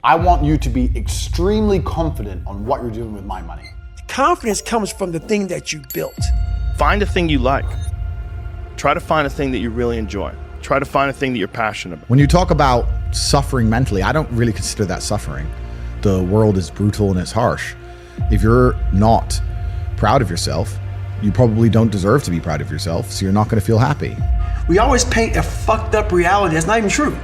I want you to be extremely confident on what you're doing with my money. Confidence comes from the thing that you built. Find a thing you like. Try to find a thing that you really enjoy. Try to find a thing that you're passionate about. When you talk about suffering mentally, I don't really consider that suffering. The world is brutal and it's harsh. If you're not proud of yourself, you probably don't deserve to be proud of yourself, so you're not going to feel happy. We always paint a fucked up reality that's not even true.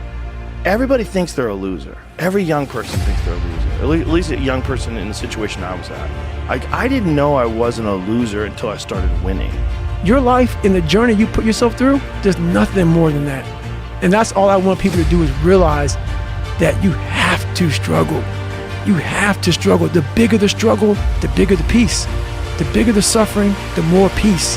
Everybody thinks they're a loser. Every young person thinks they're a loser. At least a young person in the situation I was at. I didn't know I wasn't a loser until I started winning. Your life and the journey you put yourself through, there's nothing more than that. And that's all I want people to do is realize that you have to struggle. You have to struggle. The bigger the struggle, the bigger the peace. The bigger the suffering, the more peace.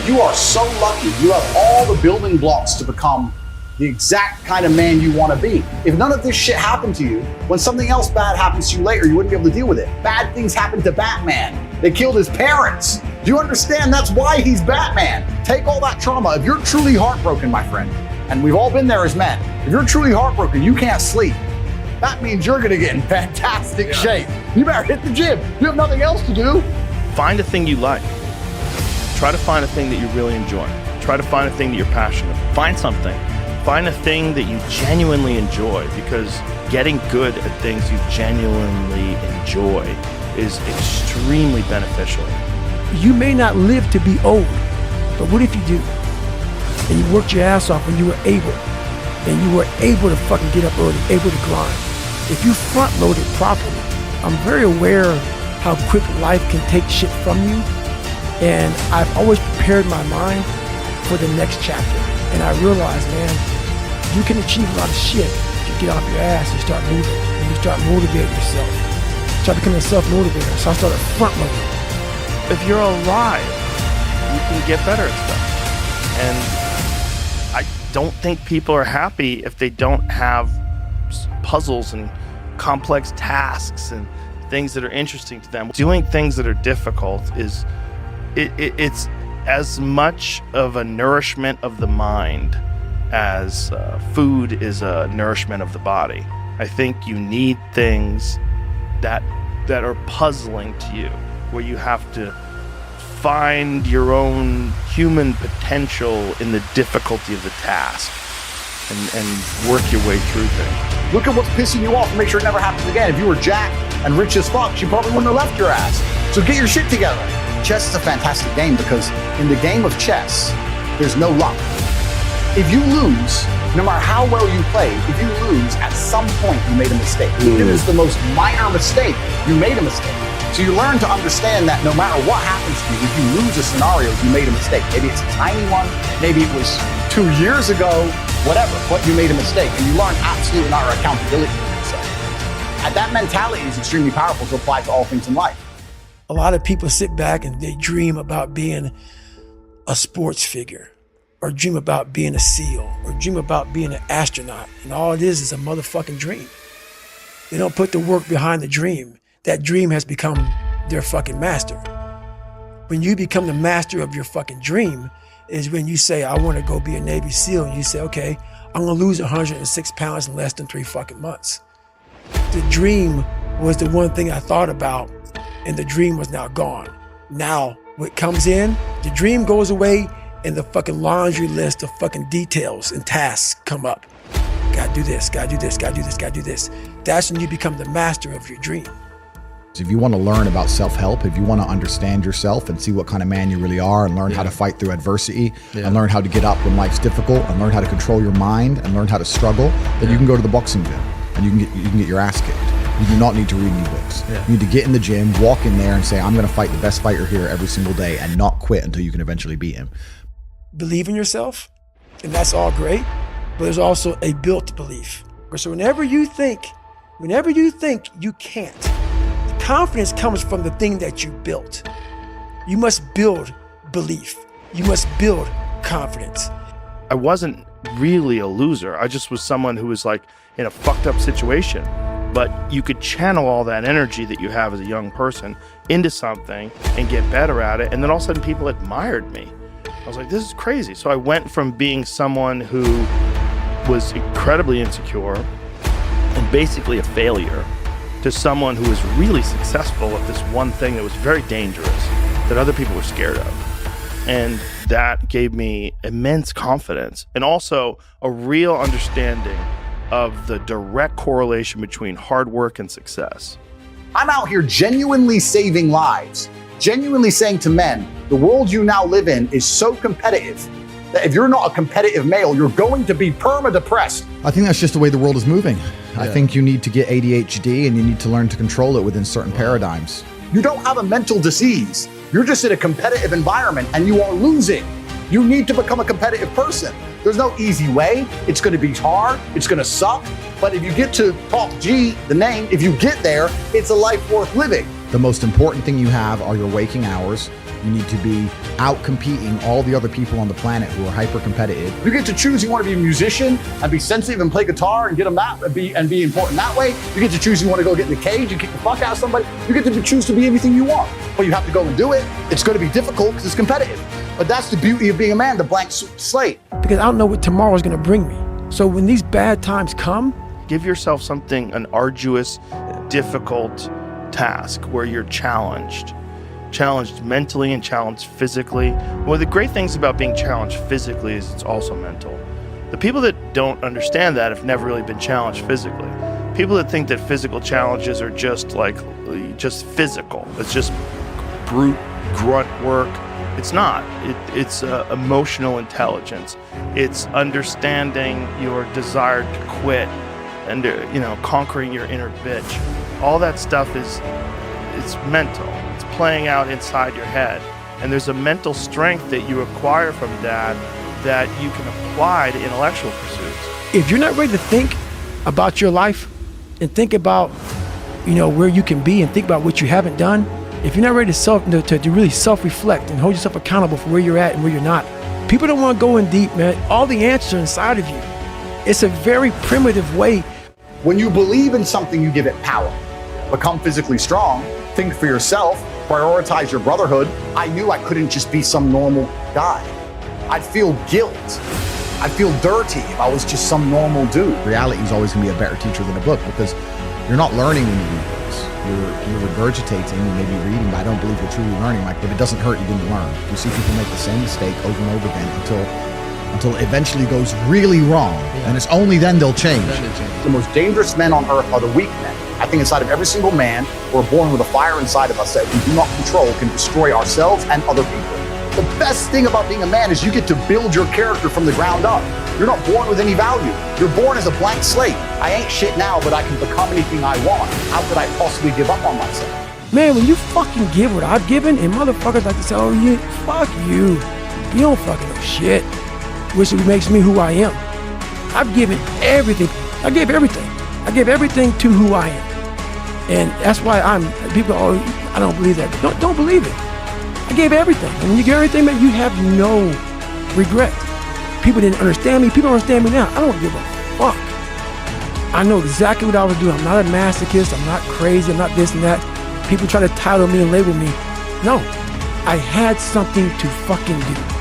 You are so lucky. You have all the building blocks to become the exact kind of man you want to be. If none of this shit happened to you, when something else bad happens to you later, you wouldn't be able to deal with it. Bad things happened to Batman. They killed his parents. Do you understand? That's why he's Batman. Take all that trauma. If you're truly heartbroken, my friend, and we've all been there as men, if you're truly heartbroken, you can't sleep. That means you're gonna get in fantastic shape. You better hit the gym. You have nothing else to do. Find a thing you like. Try to find a thing that you really enjoy. Try to find a thing that you're passionate about. Find something. Find a thing that you genuinely enjoy, because getting good at things you genuinely enjoy is extremely beneficial. You may not live to be old, but what if you do? And you worked your ass off and you were able. And you were able to fucking get up early, able to grind. If you front loaded properly, I'm very aware how quick life can take shit from you. And I've always prepared my mind for the next chapter. And I realized, man, you can achieve a lot of shit if you get off your ass and start moving. And you start motivating yourself. Start becoming a self-motivator. So I started front loading. If you're alive, you can get better at stuff. And I don't think people are happy if they don't have puzzles and complex tasks and things that are interesting to them. Doing things that are difficult is it's as much of a nourishment of the mind as food is a nourishment of the body. I think you need things that are puzzling to you, where you have to find your own human potential in the difficulty of the task and work your way through things. Look at what's pissing you off and make sure it never happens again. If you were jacked and rich as fuck, she probably wouldn't have left your ass. So get your shit together. Chess is a fantastic game because in the game of chess, there's no luck. If you lose, no matter how well you play, if you lose, at some point you made a mistake. Even if it's the most minor mistake, you made a mistake. So you learn to understand that no matter what happens to you, if you lose a scenario, you made a mistake. Maybe it's a tiny one, maybe it was 2 years ago, whatever, but you made a mistake. And you learn absolute and utter accountability for yourself. And that mentality is extremely powerful to apply to all things in life. A lot of people sit back and they dream about being a sports figure, or dream about being a SEAL, or dream about being an astronaut. And all it is a motherfucking dream. They don't put the work behind the dream. That dream has become their fucking master. When you become the master of your fucking dream is when you say, I want to go be a Navy SEAL. And you say, okay, I'm going to lose 106 pounds in less than 3 fucking months. The dream was the one thing I thought about, and the dream was now gone. Now, what comes in, the dream goes away, and the fucking laundry list of fucking details and tasks come up. Gotta do this, gotta do this, gotta do this, gotta do this. That's when you become the master of your dream. If you want to learn about self-help, if you want to understand yourself and see what kind of man you really are and learn how to fight through adversity and learn how to get up when life's difficult and learn how to control your mind and learn how to struggle, then you can go to the boxing gym and you can get your ass kicked. You do not need to read any books. You need to get in the gym, walk in there and say, I'm going to fight the best fighter here every single day and not quit until you can eventually beat him. Believe in yourself, and that's all great, but there's also a built belief. So whenever you think you can't, confidence comes from the thing that you built. You must build belief. You must build confidence. I wasn't really a loser. I just was someone who was like in a fucked up situation. But you could channel all that energy that you have as a young person into something and get better at it. And then all of a sudden people admired me. I was like, this is crazy. So I went from being someone who was incredibly insecure and basically a failure to someone who was really successful at this one thing that was very dangerous, that other people were scared of. And that gave me immense confidence and also a real understanding of the direct correlation between hard work and success. I'm out here genuinely saving lives, genuinely saying to men, the world you now live in is so competitive that if you're not a competitive male, you're going to be perma-depressed. I think that's just the way the world is moving. I think you need to get ADHD and you need to learn to control it within certain paradigms. You don't have a mental disease. You're just in a competitive environment and you are losing. You need to become a competitive person. There's no easy way. It's going to be hard. It's going to suck. But if you get to top G, the name, if you get there, it's a life worth living. The most important thing you have are your waking hours. You need to be out competing all the other people on the planet who are hyper competitive. You get to choose you want to be a musician and be sensitive and play guitar and get them that and be important that way. You get to choose you want to go get in the cage and kick the fuck out of somebody. You get to choose to be anything you want. But you have to go and do it. It's going to be difficult because it's competitive. But that's the beauty of being a man, the blank slate. Because I don't know what tomorrow is going to bring me. So when these bad times come, give yourself something, an arduous, difficult task where you're challenged mentally and challenged physically. One of the great things about being challenged physically is it's also mental. The people that don't understand that have never really been challenged physically. People that think that physical challenges are just physical. It's just brute grunt work. It's not. It's emotional intelligence. It's understanding your desire to quit and conquering your inner bitch. All that stuff it's mental. It's playing out inside your head. And there's a mental strength that you acquire from that you can apply to intellectual pursuits. if you're not ready to think about your life and think about, where you can be and think about what you haven't done, if you're not ready to really self-reflect and hold yourself accountable for where you're at and where you're not, people don't want to go in deep, man. All the answers are inside of you. It's a very primitive way. When you believe in something, you give it power. Become physically strong, think for yourself, prioritize your brotherhood. I knew I couldn't just be some normal guy. I'd feel guilt. I'd feel dirty if I was just some normal dude. Reality is always going to be a better teacher than a book, because you're not learning when you read books. You're regurgitating, you may be reading, but I don't believe you're truly learning. Like, if it doesn't hurt, you didn't learn. You see people make the same mistake over and over again until it eventually goes really wrong. And it's only then they'll change. The most dangerous men on earth are the weak men. I think inside of every single man, we're born with a fire inside of us that we do not control, can destroy ourselves and other people. The best thing about being a man is you get to build your character from the ground up. You're not born with any value. You're born as a blank slate. I ain't shit now, but I can become anything I want. How could I possibly give up on myself? Man, when you fucking give what I've given, and motherfuckers like to say, oh, fuck you. You don't fucking know shit. Which makes me who I am. I've given everything. I gave everything. I gave everything to who I am. And that's why people, I don't believe that. Don't believe it. I gave everything. And when you give everything, man, you have no regret. People didn't understand me. People don't understand me now. I don't give a fuck. I know exactly what I was doing. I'm not a masochist. I'm not crazy. I'm not this and that. People try to title me and label me. No, I had something to fucking do.